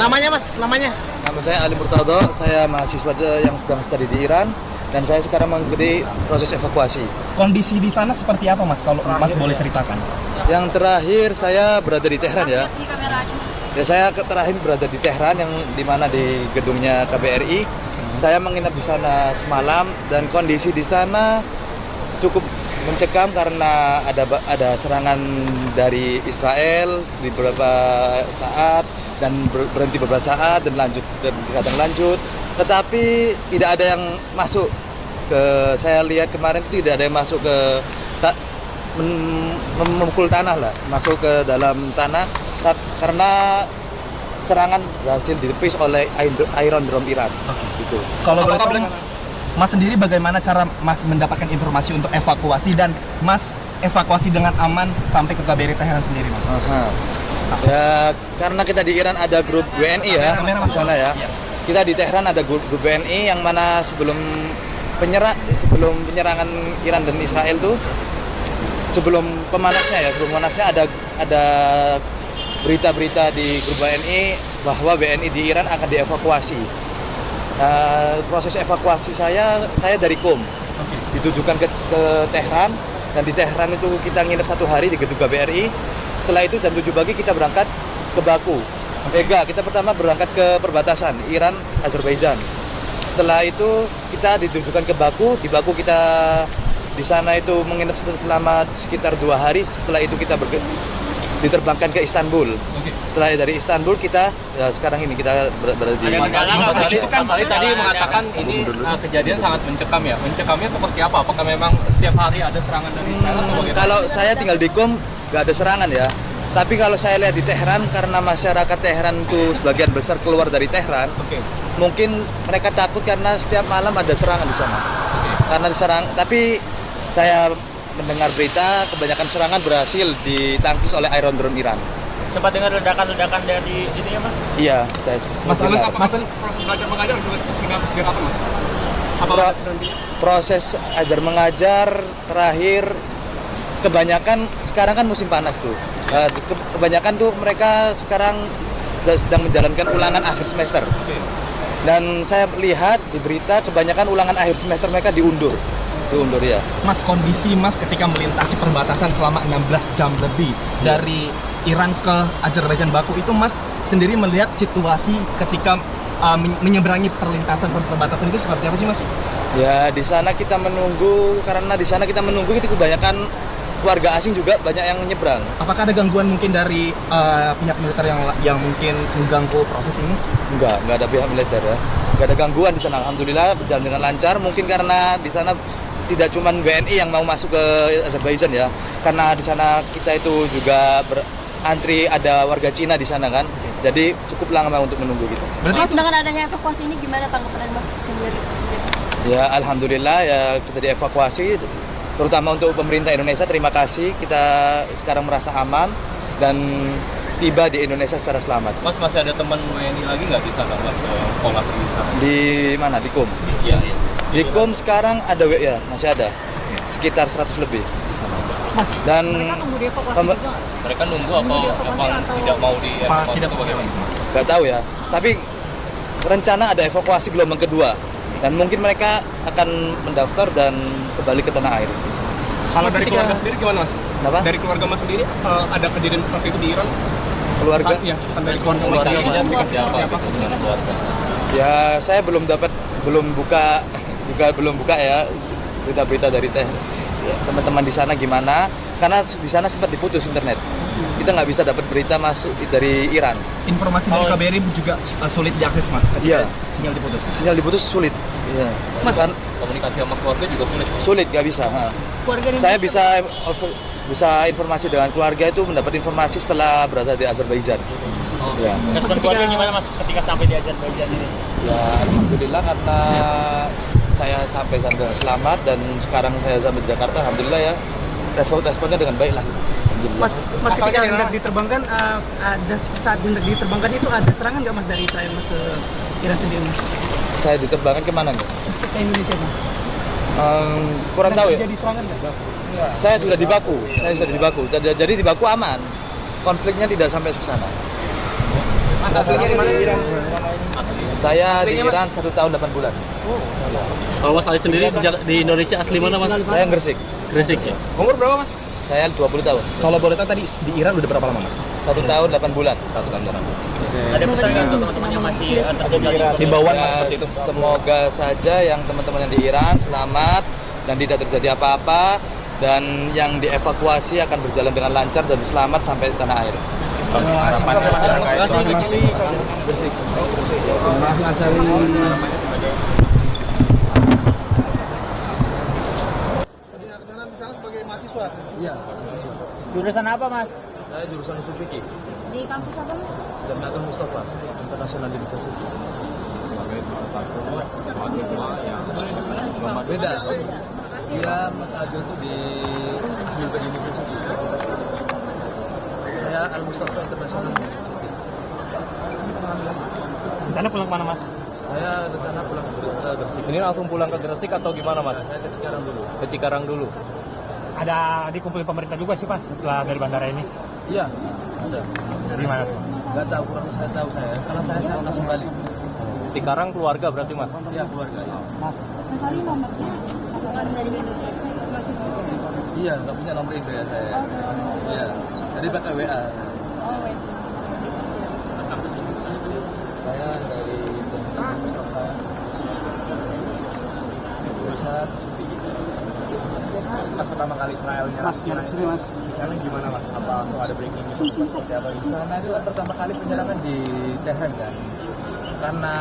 Namanya Mas, namanya? Nama saya Ali Murtado, saya mahasiswa yang sedang studi di Iran dan saya sekarang mengikuti proses evakuasi. Kondisi di sana seperti apa Mas, kalau Mas boleh ceritakan? Yang terakhir saya berada di Tehran ya. Ya saya terakhir berada di Tehran yang dimana di gedungnya KBRI. Saya menginap di sana semalam dan kondisi di sana cukup mencekam karena ada serangan dari Israel di beberapa saat dan berhenti beberapa saat dan kadang lanjut. Tetapi tidak ada yang masuk ke, saya lihat kemarin itu tidak ada yang masuk ke memukul tanah lah, masuk ke dalam tanah karena serangan berhasil ditepis oleh Iron Dome Iran. Gitu. Kalau boleh Mas sendiri bagaimana cara Mas mendapatkan informasi untuk evakuasi dan Mas evakuasi dengan aman sampai ke KBRI Tehran sendiri Mas? Ya karena kita di Iran ada grup WNI ya di sana ya. Kita di Tehran ada grup WNI yang mana sebelum penyerangan Iran dan Israel tuh sebelum pemanasnya ada berita-berita di grup WNI bahwa WNI di Iran akan dievakuasi. Proses evakuasi saya dari Qom ditujukan ke Tehran dan di Tehran itu kita nginep 1 hari di gedung KBRI. Setelah itu jam 7 pagi kita berangkat ke Baku. Kita pertama berangkat ke perbatasan Iran Azerbaijan. Setelah itu kita ditujukan ke Baku. Di Baku kita di sana itu menginap selama sekitar 2 hari. Setelah itu kita diterbangkan ke Istanbul. Setelah dari Istanbul kita sekarang ini kita berada di Mas tadi mengatakan ini kejadian sangat mencekam ya. Mencekamnya seperti apa? Apakah memang setiap hari ada serangan dari Israel atau bagaimana? Kalau saya tinggal di Qom nggak ada serangan ya. Tapi kalau saya lihat di Tehran karena masyarakat Tehran itu sebagian besar keluar dari Tehran, mungkin mereka takut karena setiap malam ada serangan di sana. Karena diserang, tapi saya mendengar berita kebanyakan serangan berhasil ditangkis oleh Iron Dome Iran. Sempat dengar ledakan-ledakan dari ini ya Mas? Iya, saya proses belajar mengajar hingga sejak kapan Mas? Proses ajar mengajar terakhir kebanyakan sekarang kan musim panas tuh. Kebanyakan tuh mereka sekarang sedang menjalankan ulangan akhir semester. Dan saya lihat di berita kebanyakan ulangan akhir semester mereka diundur ya. Mas, kondisi Mas ketika melintasi perbatasan selama 16 jam lebih dari Iran ke Azerbaijan Baku itu Mas sendiri melihat situasi ketika menyeberangi perlintasan perbatasan itu seperti apa sih Mas? Ya di sana kita menunggu karena di sana kita menunggu itu kebanyakan warga asing juga banyak yang menyeberang. Apakah ada gangguan mungkin dari pihak militer yang mungkin mengganggu proses ini? Enggak ada pihak militer ya. Enggak ada gangguan di sana. Alhamdulillah berjalan dengan lancar. Mungkin karena di sana tidak cuma WNI yang mau masuk ke Azerbaijan ya. Karena di sana kita itu juga antri ada warga Cina di sana kan. Jadi cukup lama untuk menunggu gitu. Mas, dengan adanya evakuasi ini gimana tanggapan Mas sendiri? Ya alhamdulillah ya kita dievakuasi. Terutama untuk pemerintah Indonesia, terima kasih. Kita sekarang merasa aman dan tiba di Indonesia secara selamat. Mas masih ada teman WNI lagi nggak di sana Mas sekolah di sana? Di mana? Di Qom? Iya. Di Qom sekarang ada ya masih ada sekitar 100 lebih di sana. Mas, dan mereka nunggu dievakuasi juga nggak? Mereka nunggu apa tidak mau dievakuasi atau bagaimana? Nggak tahu ya. Tapi rencana ada evakuasi gelombang kedua. Dan mungkin mereka akan mendaftar dan kembali ke tanah air. Kalau dari keluarga sendiri gimana Mas? Kenapa? Dari keluarga Mas sendiri ada kejadian seperti itu di Iran? Keluarga? Iya, dari keluarga Mas sendiri. Seperti apa dengan keluarga? Ya saya belum buka ya berita-berita dari teman-teman di sana gimana. Karena di sana sempat diputus internet. Kita nggak bisa dapat berita masuk dari Iran. Informasi dari KBRI juga sulit diakses Mas. Iya. Sinyal diputus Sulit. Iya. Mas, komunikasi sama keluarga juga sulit. Sulit, nggak bisa. Saya bisa informasi dengan keluarga itu mendapat informasi setelah berada di Azerbaijan. Ya. Respon keluarga gimana Mas ketika sampai di Azerbaijan ini? Ya alhamdulillah karena saya sampai sana selamat dan sekarang saya sampai Jakarta, alhamdulillah ya responnya dengan baik lah. Mas ketika hendak diterbangkan, ada saat hendak diterbangkan itu ada serangan nggak Mas dari Israel Mas ke Iran sendiri Mas? Saya diterbangkan kemana nggak? Ke Indonesia Mas? Kurang tahu ya. Jadi serangan nggak? Saya sudah di Baku. Jadi di Baku aman. Konfliknya tidak sampai ke sana. Aslinya di mana sih? Saya di Iran 1 tahun 8 bulan. Kalau Mas Ali sendiri di Indonesia asli mana Mas? Saya Gresik. Gresik ya. Umur berapa mas? Saya 20 tahun. Kalau boleh tahu tadi di Iran udah berapa lama Mas? 1 tahun 8 bulan. 1 tahun berapa? Ada pesan nggak untuk teman-teman yang masih terjadi Himbauan Mas Ya, seperti itu. semoga saja yang teman-teman yang di Iran selamat dan tidak terjadi apa-apa, dan yang dievakuasi akan berjalan dengan lancar dan selamat sampai tanah air. Terima kasih Mas Ali. Jurusan apa mas? Saya jurusan usul fikih, Di kampus apa mas? Jamiatul Mustafa International University. Beda. Dia Mas Agil tuh di Wilber University. Saya Al Mustafa International University. Rencana pulang kemana mas? Saya rencana pulang ke Gresik. Ini langsung pulang ke Gresik atau gimana Mas? Saya ke Cikarang dulu. Ke Cikarang dulu. Ada dikumpulin pemerintah juga sih mas setelah dari bandara ini. Iya, ada. Dari mana tuh? Nggak tahu, kurang saya tahu saya. Sekarang saya langsung balik. Cikarang keluarga berarti Mas? Iya, keluarga. Mas Ali nomornya apakah dari Indonesia masih Iya, nggak punya nomor Indo ya saya. Iya, jadi pakai WA. oh wait bisa sih. Saya dari Mustafa. Jurusan Pas pertama kali Israel nyerang Sini mas. di sana gimana Mas? Apa langsung ada breaking news seperti apa? di sana itu kan pertama kali penyerangan di Tehran kan. Karena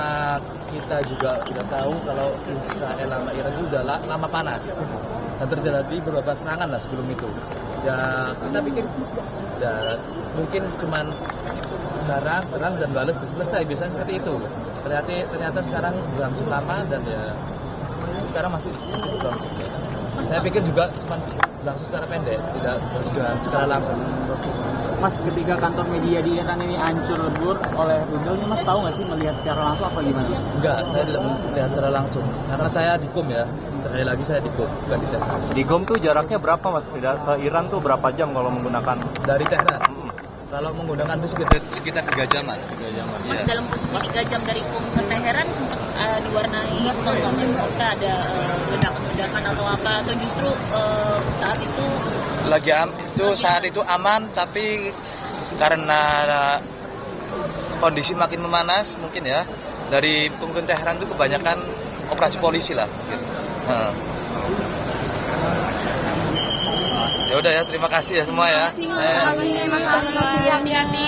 kita juga udah tahu kalau Israel sama Iran itu udah lama panas dan terjadi beberapa serangan lah sebelum itu. Ya kita pikir ya mungkin cuman serang dan balas dan selesai, biasanya seperti itu. Ternyata sekarang berlangsung lama dan ya sekarang masih berlangsung. Saya pikir juga cuma berlangsung secara pendek, tidak berjalan secara lama. Mas, ketika kantor media di Iran ini hancur lebur oleh rudal, ini mas tahu nggak sih melihat secara langsung apa gimana? Enggak, saya tidak melihat secara langsung karena saya di KUM ya. Sekali lagi saya di KUM, bukan di Tehran. Di GOM tuh jaraknya berapa Mas? Ke Iran tuh berapa jam kalau menggunakan? Dari Tehran. Kalau menggunakan bus sekitar 3 jaman. 3 jaman. Mas Iya. dalam posisi 3 jam dari Qom ke Teheran sempat diwarnai itu nggak mas? Apakah ada ledakan atau apa atau justru saat itu Itu saat itu aman, tapi karena kondisi makin memanas mungkin ya, dari pengungsi Tehran itu kebanyakan operasi polisi lah mungkin. Ya udah ya, terima kasih ya semua ya. terima kasih hati-hati.